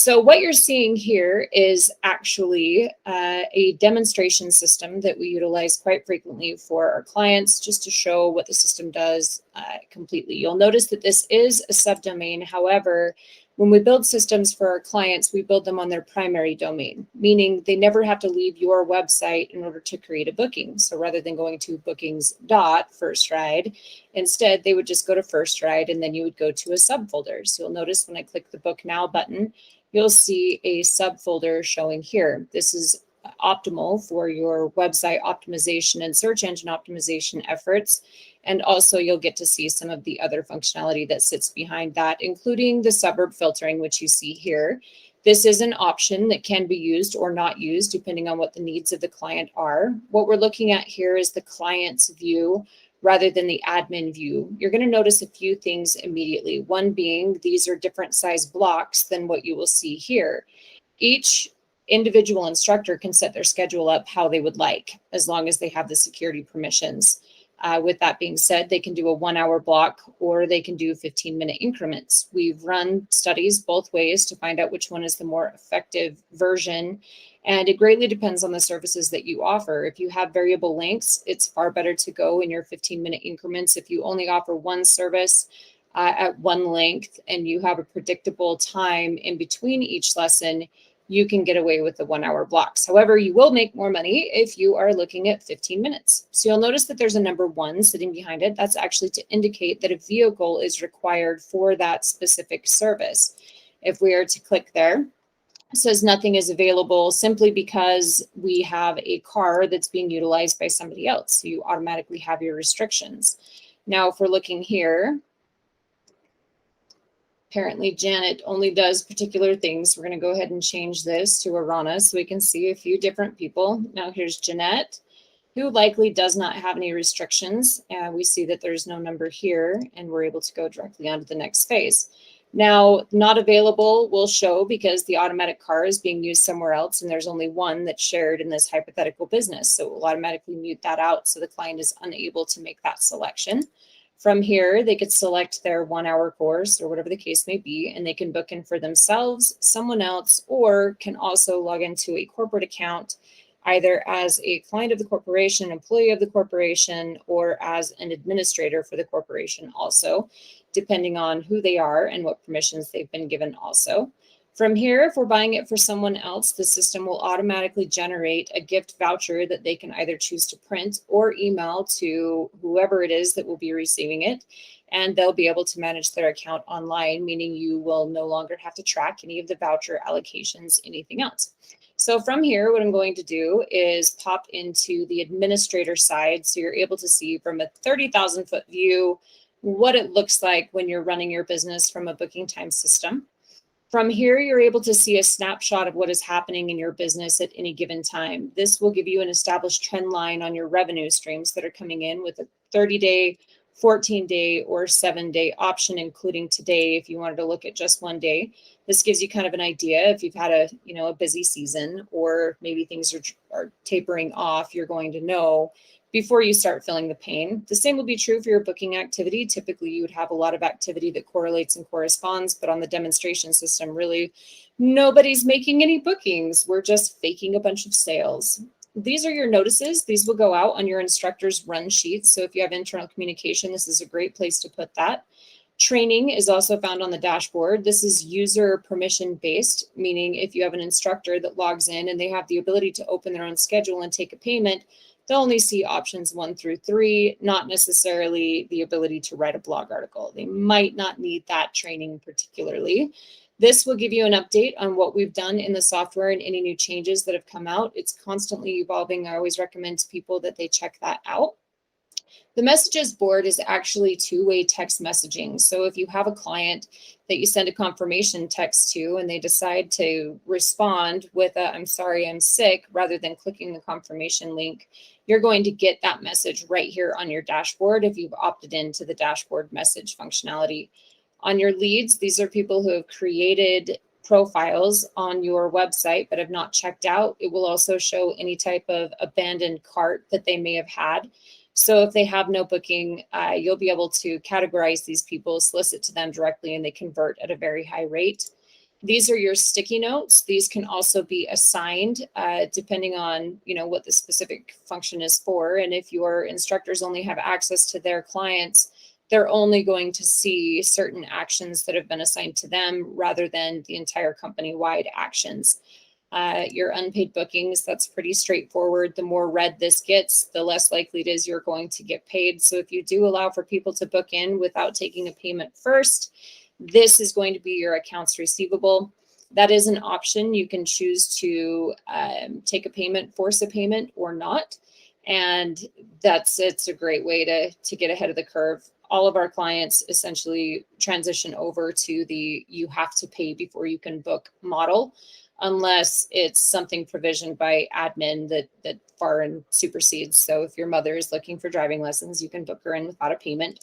So what you're seeing here is actually a demonstration system that we utilize quite frequently for our clients, just to show what the system does completely. You'll notice that this is a subdomain. However, when we build systems for our clients, we build them on their primary domain, meaning they never have to leave your website in order to create a booking. So rather than going to bookings.firstride, instead they would just go to FirstRide, and then you would go to a subfolder. So you'll notice when I click the Book Now button, you'll see a subfolder showing here. This is optimal for your website optimization and search engine optimization efforts. And also you'll get to see some of the other functionality that sits behind that, including the suburb filtering, which you see here. This is an option that can be used or not used depending on what the needs of the client are. What we're looking at here is the client's view rather than the admin view. You're going to notice a few things immediately. One being these are different size blocks than what you will see here. Each individual instructor can set their schedule up how they would like, as long as they have the security permissions. With that being said, they can do a 1 hour block or they can do 15-minute increments. We've run studies both ways to find out which one is the more effective version. And it greatly depends on the services that you offer. If you have variable lengths, it's far better to go in your 15-minute increments. If you only offer one service at one length and you have a predictable time in between each lesson, you can get away with the 1 hour blocks. However, you will make more money if you are looking at 15 minutes. So you'll notice that there's a number 1 sitting behind it. That's actually to indicate that a vehicle is required for that specific service. If we are to click there, it says nothing is available simply because we have a car that's being utilized by somebody else. So you automatically have your restrictions. Now, if we're looking here, apparently Janet only does particular things. We're going to go ahead and change this to Arana so we can see a few different people. Now here's Jeanette, who likely does not have any restrictions. We see that there's no number here, and we're able to go directly on to the next phase. Now, not available will show because the automatic car is being used somewhere else, and there's only one that's shared in this hypothetical business. So it will automatically mute that out so the client is unable to make that selection. From here, they could select their 1 hour course or whatever the case may be, and they can book in for themselves, someone else, or can also log into a corporate account, either as a client of the corporation, employee of the corporation, or as an administrator for the corporation also, depending on who they are and what permissions they've been given also. From here, if we're buying it for someone else, the system will automatically generate a gift voucher that they can either choose to print or email to whoever it is that will be receiving it. And they'll be able to manage their account online, meaning you will no longer have to track any of the voucher allocations, anything else. So from here, what I'm going to do is pop into the administrator side. So you're able to see from a 30,000 foot view what it looks like when you're running your business from a BookingTimes system. From here, you're able to see a snapshot of what is happening in your business at any given time. This will give you an established trend line on your revenue streams that are coming in with a 30-day, 14-day, or 7-day option, including today if you wanted to look at just one day. This gives you kind of an idea if you've had a busy season, or maybe things are tapering off, you're going to know before you start feeling the pain. The same will be true for your booking activity. Typically, you would have a lot of activity that correlates and corresponds, but on the demonstration system, really, nobody's making any bookings. We're just faking a bunch of sales. These are your notices. These will go out on your instructor's run sheets. So if you have internal communication, this is a great place to put that. Training is also found on the dashboard. This is user permission based, meaning if you have an instructor that logs in and they have the ability to open their own schedule and take a payment, they'll only see options 1 through 3, not necessarily the ability to write a blog article. They might not need that training particularly. This will give you an update on what we've done in the software and any new changes that have come out. It's constantly evolving. I always recommend to people that they check that out. The messages board is actually two-way text messaging. So if you have a client that you send a confirmation text to and they decide to respond with a "I'm sorry, I'm sick," rather than clicking the confirmation link, you're going to get that message right here on your dashboard if you've opted into the dashboard message functionality. On your leads, these are people who have created profiles on your website but have not checked out. It will also show any type of abandoned cart that they may have had. So if they have no booking, you'll be able to categorize these people, solicit to them directly, and they convert at a very high rate. These are your sticky notes. These can also be assigned depending on, what the specific function is for. And if your instructors only have access to their clients, they're only going to see certain actions that have been assigned to them rather than the entire company-wide actions. Your unpaid bookings, that's pretty straightforward. The more red this gets, the less likely it is you're going to get paid. So if you do allow for people to book in without taking a payment first, this is going to be your accounts receivable. That is an option. You can choose to take a payment, force a payment, or not. And it's a great way to get ahead of the curve. All of our clients essentially transition over to the you have to pay before you can book model, unless it's something provisioned by admin that far and supersedes. So if your mother is looking for driving lessons, you can book her in without a payment.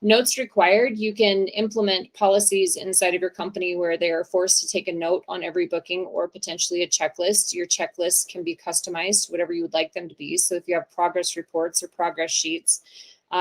Notes required. You can implement policies inside of your company where they are forced to take a note on every booking or potentially a checklist. Your checklists can be customized, whatever you would like them to be. So if you have progress reports or progress sheets,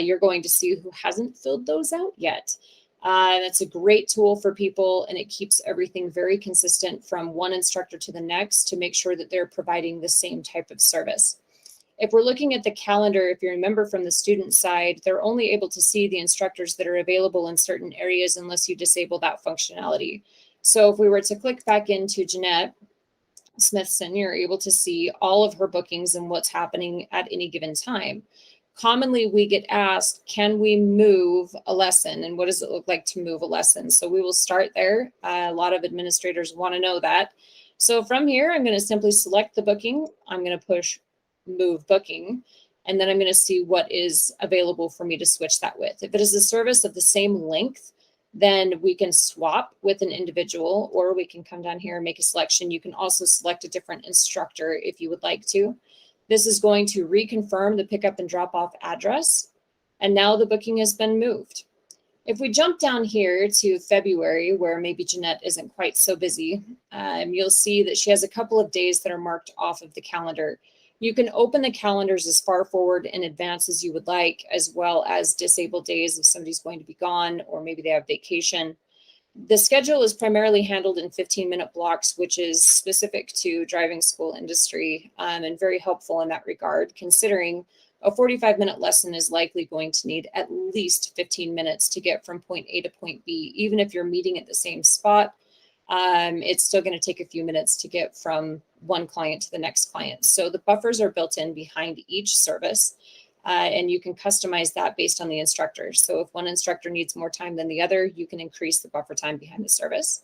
you're going to see who hasn't filled those out yet. That's a great tool for people, and it keeps everything very consistent from one instructor to the next to make sure that they're providing the same type of service. If we're looking at the calendar, if you remember from the student side, they're only able to see the instructors that are available in certain areas unless you disable that functionality. So if we were to click back into Jeanette Smithson, you're able to see all of her bookings and what's happening at any given time. Commonly, we get asked, can we move a lesson? And what does it look like to move a lesson? So we will start there. A lot of administrators want to know that. So from here, I'm going to simply select the booking. I'm going to push move booking, and then I'm going to see what is available for me to switch that with. If it is a service of the same length, then we can swap with an individual, or we can come down here and make a selection. You can also select a different instructor if you would like to. This is going to reconfirm the pickup and drop off address. And now the booking has been moved. If we jump down here to February, where maybe Jeanette isn't quite so busy, you'll see that she has a couple of days that are marked off of the calendar. You can open the calendars as far forward in advance as you would like, as well as disable days if somebody's going to be gone or maybe they have vacation. The schedule is primarily handled in 15-minute blocks, which is specific to driving school industry and very helpful in that regard, considering a 45-minute lesson is likely going to need at least 15 minutes to get from point A to point B. Even if you're meeting at the same spot, it's still going to take a few minutes to get from one client to the next client. So the buffers are built in behind each service. And you can customize that based on the instructor. So if one instructor needs more time than the other, you can increase the buffer time behind the service.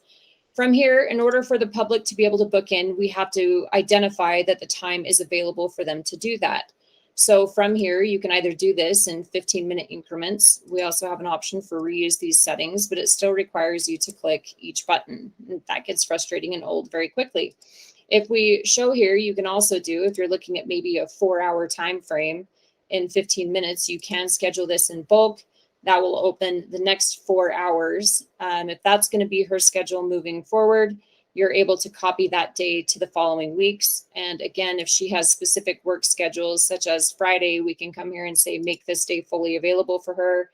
From here, in order for the public to be able to book in, we have to identify that the time is available for them to do that. So from here, you can either do this in 15-minute increments. We also have an option for reuse these settings, but it still requires you to click each button. And that gets frustrating and old very quickly. If we show here, you can also do, if you're looking at maybe a 4-hour time frame, in 15 minutes, you can schedule this in bulk. That will open the next 4 hours. If that's going to be her schedule moving forward, you're able to copy that day to the following weeks. And again, if she has specific work schedules, such as Friday, we can come here and say, make this day fully available for her.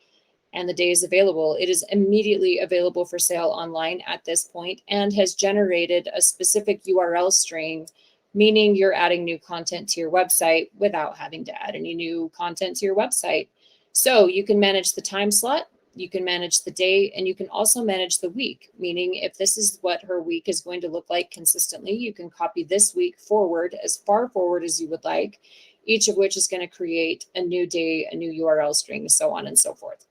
And the day is available. It is immediately available for sale online at this point and has generated a specific URL string, meaning you're adding new content to your website without having to add any new content to your website. So you can manage the time slot, you can manage the day, and you can also manage the week, meaning if this is what her week is going to look like consistently, you can copy this week forward as far forward as you would like, each of which is going to create a new day, a new URL string, so on and so forth,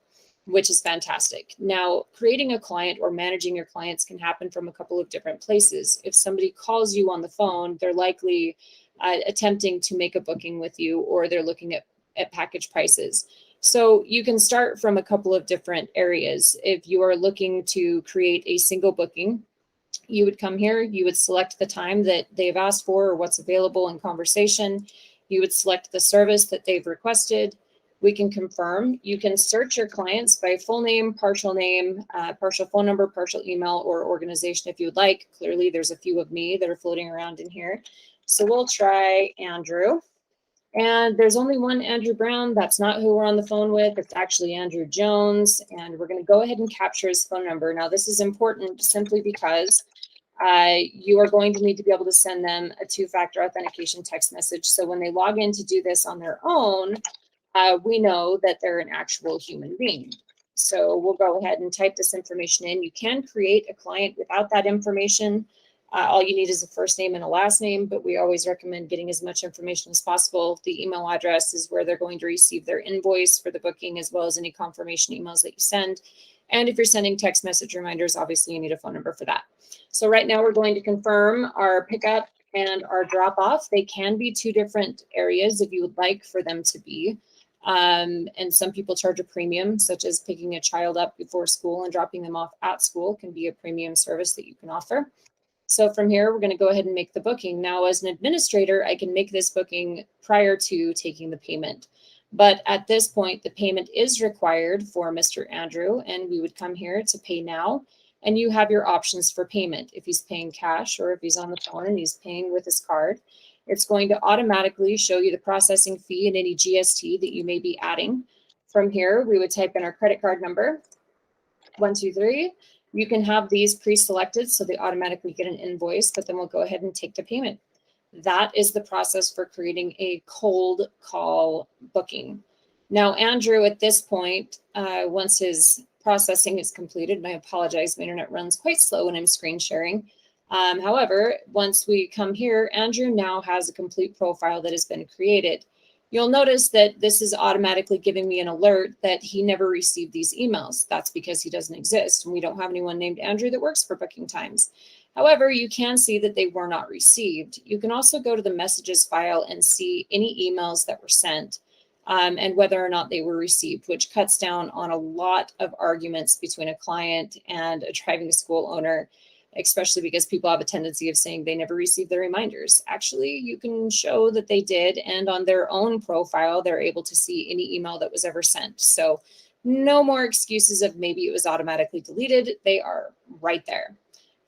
which is fantastic. Now, creating a client or managing your clients can happen from a couple of different places. If somebody calls you on the phone, they're likely attempting to make a booking with you, or they're looking at package prices. So you can start from a couple of different areas. If you are looking to create a single booking, you would come here, you would select the time that they've asked for or what's available in conversation. You would select the service that they've requested. We can confirm. You can search your clients by full name, partial phone number, partial email, or organization if you would like. Clearly, there's a few of me that are floating around in here. So we'll try Andrew. And there's only one Andrew Brown. That's not who we're on the phone with. It's actually Andrew Jones. And we're going to go ahead and capture his phone number. Now, this is important simply because you are going to need to be able to send them a two-factor authentication text message. So when they log in to do this on their own, we know that they're an actual human being. So we'll go ahead and type this information in. You can create a client without that information. All you need is a first name and a last name, but we always recommend getting as much information as possible. The email address is where they're going to receive their invoice for the booking, as well as any confirmation emails that you send. And if you're sending text message reminders, obviously you need a phone number for that. So right now we're going to confirm our pickup and our drop off. They can be two different areas if you would like for them to be. And some people charge a premium, such as picking a child up before school and dropping them off at school can be a premium service that you can offer. So from here, we're going to go ahead and make the booking. Now, as an administrator, I can make this booking prior to taking the payment. But at this point, the payment is required for Mr. Andrew, and we would come here to pay now. And you have your options for payment. If he's paying cash or if he's on the phone and he's paying with his card, it's going to automatically show you the processing fee and any GST that you may be adding. From here, we would type in our credit card number, 123. You can have these pre-selected so they automatically get an invoice, but then we'll go ahead and take the payment. That is the process for creating a cold call booking. Now, Andrew, at this point, once his processing is completed, and I apologize, my internet runs quite slow when I'm screen sharing. However, once we come here, Andrew now has a complete profile that has been created. You'll notice that this is automatically giving me an alert that he never received these emails. That's because he doesn't exist, and we don't have anyone named Andrew that works for BookingTimes. However, you can see that they were not received. You can also go to the messages file and see any emails that were sent and whether or not they were received, which cuts down on a lot of arguments between a client and a driving school owner, especially because people have a tendency of saying they never received their reminders. Actually, you can show that they did, and on their own profile, they're able to see any email that was ever sent. So no more excuses of maybe it was automatically deleted. They are right there.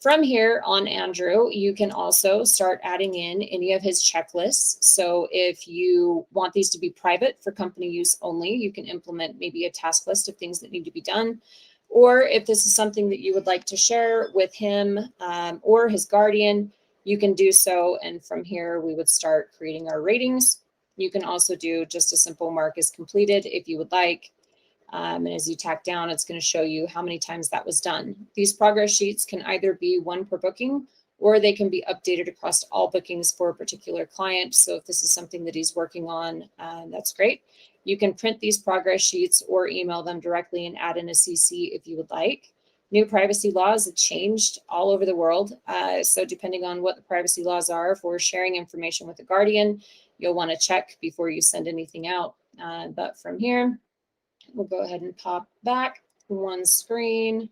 From here on Andrew, you can also start adding in any of his checklists. So if you want these to be private for company use only, you can implement maybe a task list of things that need to be done. Or if this is something that you would like to share with him or his guardian, you can do so. And from here, we would start creating our ratings. You can also do just a simple mark as completed if you would like. And as you tack down, it's going to show you how many times that was done. These progress sheets can either be one per booking, or they can be updated across all bookings for a particular client. So if this is something that he's working on, that's great. You can print these progress sheets or email them directly and add in a CC if you would like. New privacy laws have changed all over the world. So depending on what the privacy laws are for sharing information with a guardian, you'll want to check before you send anything out. But from here, we'll go ahead and pop back one screen,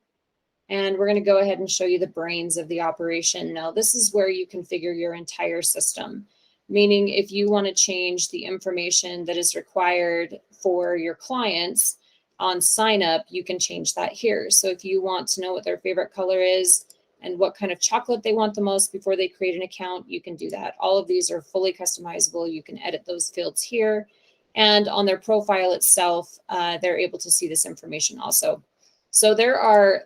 and we're going to go ahead and show you the brains of the operation. Now, this is where you configure your entire system, meaning if you want to change the information that is required for your clients on sign up, you can change that here. So if you want to know what their favorite color is and what kind of chocolate they want the most before they create an account, you can do that. All of these are fully customizable. You can edit those fields here. And on their profile itself, they're able to see this information also. So there are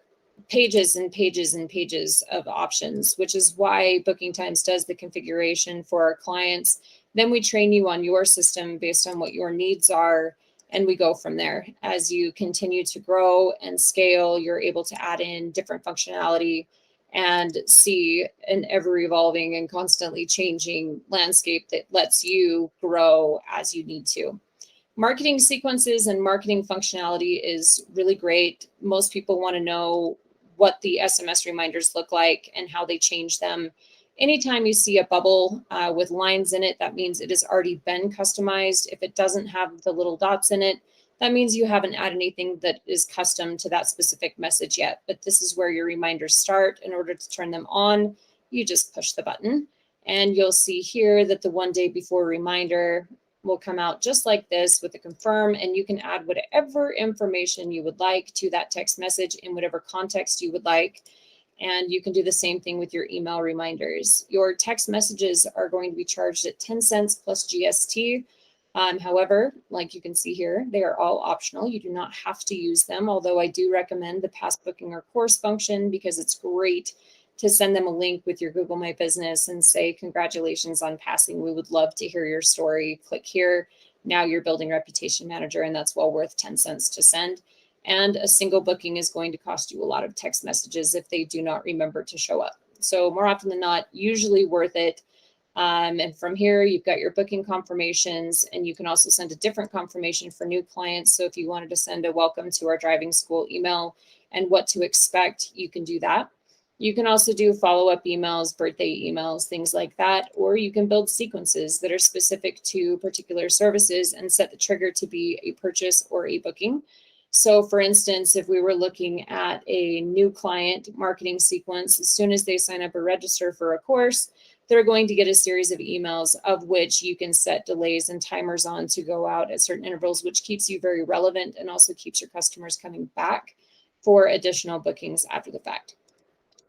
pages and pages and pages of options, which is why BookingTimes does the configuration for our clients. Then we train you on your system based on what your needs are, and we go from there. As you continue to grow and scale, you're able to add in different functionality and see an ever-evolving and constantly changing landscape that lets you grow as you need to. Marketing sequences and marketing functionality is really great. Most people want to know what the SMS reminders look like and how they change them. Anytime you see a bubble with lines in it, that means it has already been customized. If it doesn't have the little dots in it, that means you haven't added anything that is custom to that specific message yet. But this is where your reminders start. In order to turn them on, you just push the button. And you'll see here that the 1 day before reminder will come out just like this with a confirm, and you can add whatever information you would like to that text message in whatever context you would like. And you can do the same thing with your email reminders. Your text messages are going to be charged at 10 cents plus GST. However, like you can see here, they are all optional. You do not have to use them, although I do recommend the past booking or course function because it's great to send them a link with your Google My Business and say, congratulations on passing. We would love to hear your story. Click here. Now you're building reputation manager, and that's well worth 10 cents to send. And a single booking is going to cost you a lot of text messages if they do not remember to show up. So more often than not, usually worth it. And from here, you've got your booking confirmations, and you can also send a different confirmation for new clients. So if you wanted to send a welcome to our driving school email and what to expect, you can do that. You can also do follow-up emails, birthday emails, things like that, or you can build sequences that are specific to particular services and set the trigger to be a purchase or a booking. So for instance, if we were looking at a new client marketing sequence, as soon as they sign up or register for a course, they're going to get a series of emails of which you can set delays and timers on to go out at certain intervals, which keeps you very relevant and also keeps your customers coming back for additional bookings after the fact.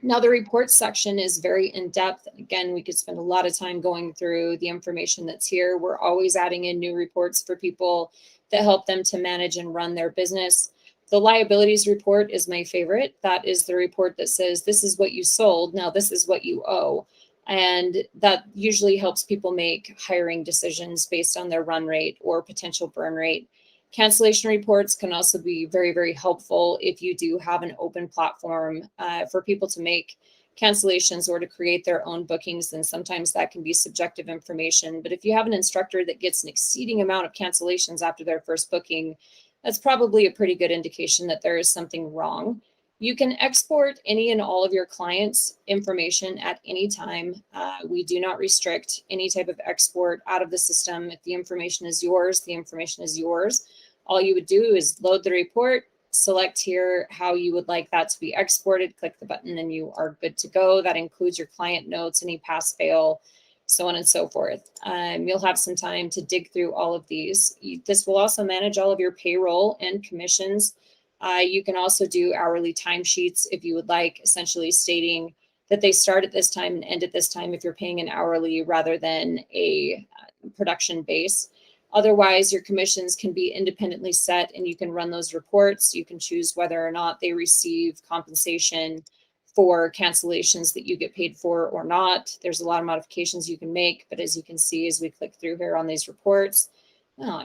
Now, the reports section is very in-depth. Again, we could spend a lot of time going through the information that's here. We're always adding in new reports for people that help them to manage and run their business. The liabilities report is my favorite. That is the report that says, this is what you sold, now this is what you owe. And that usually helps people make hiring decisions based on their run rate or potential burn rate. Cancellation reports can also be very, very helpful if you do have an open platform for people to make cancellations or to create their own bookings. Then sometimes that can be subjective information. But if you have an instructor that gets an exceeding amount of cancellations after their first booking, that's probably a pretty good indication that there is something wrong. You can export any and all of your clients' information at any time. We do not restrict any type of export out of the system. If the information is yours, the information is yours. All you would do is load the report, select here how you would like that to be exported, click the button, and you are good to go. That includes your client notes, any pass fail, so on and so forth. You'll have some time to dig through all of these. This will also manage all of your payroll and commissions. You can also do hourly timesheets if you would like, essentially stating that they start at this time and end at this time if you're paying an hourly rather than a production base. Otherwise, your commissions can be independently set and you can run those reports. You can choose whether or not they receive compensation for cancellations that you get paid for or not. There's a lot of modifications you can make, but as you can see, as we click through here on these reports,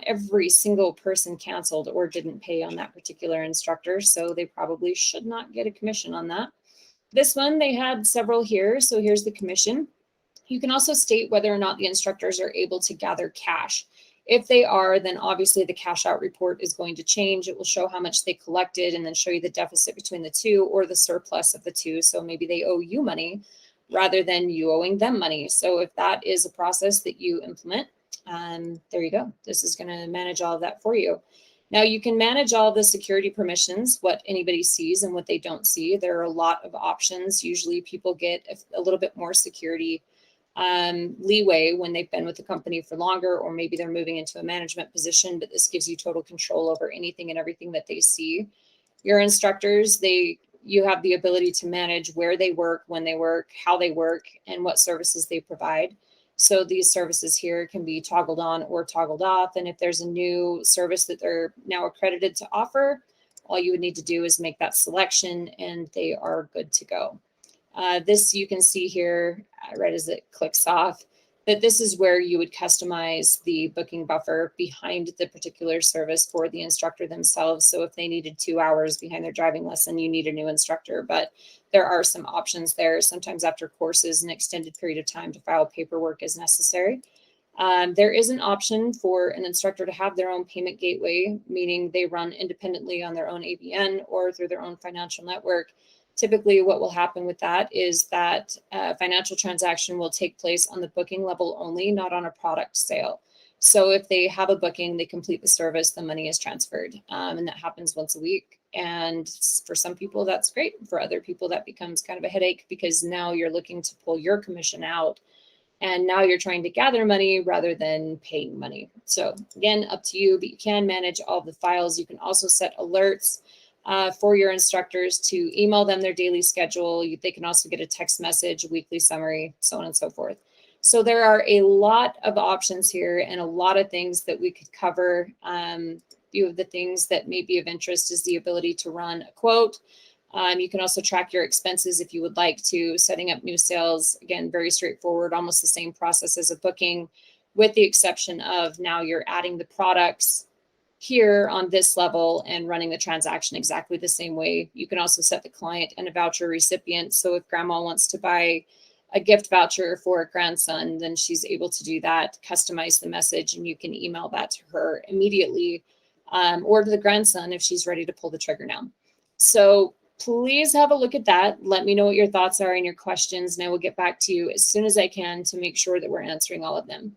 every single person canceled or didn't pay on that particular instructor, so they probably should not get a commission on that. This one, they had several here, so here's the commission. You can also state whether or not the instructors are able to gather cash. If they are, then obviously the cash out report is going to change. It will show how much they collected and then show you the deficit between the two or the surplus of the two. So maybe they owe you money rather than you owing them money. So if that is a process that you implement, there you go. This is going to manage all of that for you. Now you can manage all of the security permissions, what anybody sees and what they don't see. There are a lot of options. Usually people get a little bit more security leeway when they've been with the company for longer, or maybe they're moving into a management position, but this gives you total control over anything and everything that they see. Your instructors, you have the ability to manage where they work, when they work, how they work, and what services they provide. So these services here can be toggled on or toggled off. And if there's a new service that they're now accredited to offer, all you would need to do is make that selection and they are good to go. This you can see here, right as it clicks off, that this is where you would customize the booking buffer behind the particular service for the instructor themselves. So if they needed 2 hours behind their driving lesson, you need a new instructor, but there are some options there. Sometimes after courses, an extended period of time to file paperwork is necessary. There is an option for an instructor to have their own payment gateway, meaning they run independently on their own ABN or through their own financial network. Typically, what will happen with that is that financial transaction will take place on the booking level only, not on a product sale. So if they have a booking, they complete the service, the money is transferred, and that happens once a week. And for some people, that's great. For other people, that becomes kind of a headache because now you're looking to pull your commission out. And now you're trying to gather money rather than paying money. So again, up to you, but you can manage all the files. You can also set alerts for your instructors to email them their daily schedule. They can also get a text message, a weekly summary, so on and so forth. So there are a lot of options here and a lot of things that we could cover. A few of the things that may be of interest is the ability to run a quote. You can also track your expenses if you would like to. Setting up new sales, again, very straightforward, almost the same process as a booking, with the exception of now you're adding the products here on this level and running the transaction exactly the same way. You can also set the client and a voucher recipient. So if grandma wants to buy a gift voucher for a grandson, then she's able to do that, customize the message, and you can email that to her immediately, or to the grandson if she's ready to pull the trigger now. So please have a look at that. Let me know what your thoughts are and your questions, and I will get back to you as soon as I can to make sure that we're answering all of them.